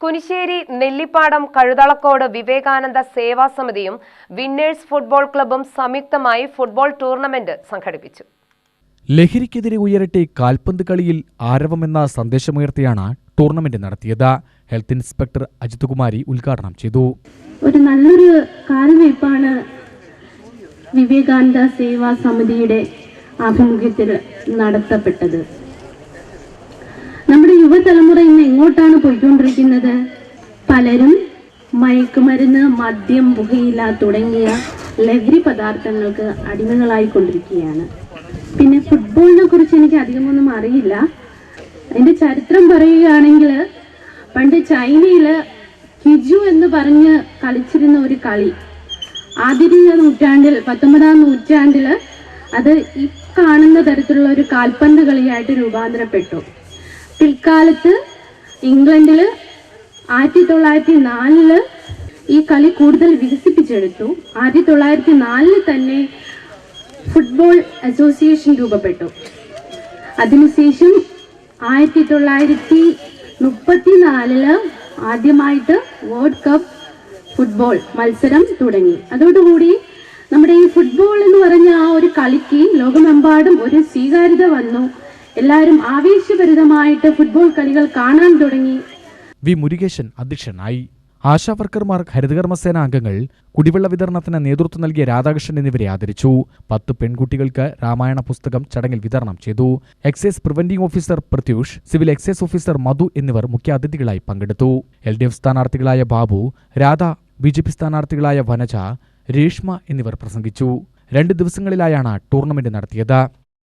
കുനിശ്ശേരി നെല്ലിപ്പാടം കഴുതളക്കോട് വിവേകാനന്ദ സേവാ സമിതിയും winners football ക്ലബ്ബും സംയുക്തമായി football tournament സംഘടിപ്പിച്ചു. ലഹരിക്കെതിരെ ഉയരട്ടെ കാൽപന്ത് കളിയിൽ ആരവമെന്ന സന്ദേശമുയർത്തിയാണ് ടൂർണമെന്റ് നടത്തിയത്. ഹെൽത്ത് ഇൻസ്പെക്ടർ അജിത് കുമാരി ഉദ്ഘാടനം ചെയ്തു. ഒരു നല്ലൊരു കാൽവയ്പാണ് വിവേകാനന്ദ സേവാ സമിതിയുടെ ആഭിമുഖ്യത്തിൽ നടത്തപ്പെട്ടത്. നമ്മുടെ യുവതലമുറ ഇന്ന് എങ്ങോട്ടാണ് പോയിക്കൊണ്ടിരിക്കുന്നത്? പലരും മയക്കുമരുന്ന്, മദ്യം, പുകയില തുടങ്ങിയ ലഹരി പദാർത്ഥങ്ങൾക്ക് അടിമകളായിക്കൊണ്ടിരിക്കുകയാണ്. പിന്നെ ഫുട്ബോളിനെ കുറിച്ച് എനിക്ക് അധികമൊന്നും അറിയില്ല. അതിന്റെ ചരിത്രം പറയുകയാണെങ്കിൽ പണ്ട് ചൈനയിൽ കിജു എന്ന് പറഞ്ഞ് കളിച്ചിരുന്ന ഒരു കളി ആധുനിക നൂറ്റാണ്ടിൽ 19-ാം നൂറ്റാണ്ടിൽ അത് ഈ കാണുന്ന തരത്തിലുള്ള ഒരു കാൽപന്ത് കളിയായിട്ട് രൂപാന്തരപ്പെട്ടു. പിൽക്കാലത്ത് ഇംഗ്ലണ്ടിൽ 1904 ഈ കളി കൂടുതൽ വികസിപ്പിച്ചെടുത്തു. 1904 തന്നെ ഫുട്ബോൾ അസോസിയേഷൻ രൂപപ്പെട്ടു. അതിനുശേഷം 1934 ആദ്യമായിട്ട് വേൾഡ് കപ്പ് ഫുട്ബോൾ മത്സരം തുടങ്ങി. അതോടുകൂടി നമ്മുടെ ഈ ഫുട്ബോൾ എന്ന് പറഞ്ഞ ആ ഒരു കളിക്ക് ലോകമെമ്പാടും ഒരു സ്വീകാര്യത വന്നു. എല്ലാവരും ആവേശഭരിതമായിട്ട് ഫുട്ബോൾ കളികൾ കാണാൻ തുടങ്ങി. വി മുരുകേശൻ അധ്യക്ഷനായി. ആശാവർക്കർമാർ, ഹരിതകർമ്മസേന അംഗങ്ങൾ, കുടിവെള്ള വിതരണത്തിന് നേതൃത്വം നൽകിയ രാധാകൃഷ്ണൻ എന്നിവരെ ആദരിച്ചു. 10 പെൺകുട്ടികൾക്ക് രാമായണ പുസ്തകം ചടങ്ങിൽ വിതരണം ചെയ്തു. Excise preventing officer Pratyush, civil excise officer Madhu എന്നിവർ മുഖ്യാതിഥികളായി പങ്കെടുത്തു. LDF സ്ഥാനാർത്ഥികളായ ബാബു, രാധ, BJP സ്ഥാനാർത്ഥികളായ വനജ, രേഷ്മ എന്നിവർ പ്രസംഗിച്ചു. 2 ദിവസങ്ങളിലായാണ് ടൂർണമെന്റ് നടത്തിയത്.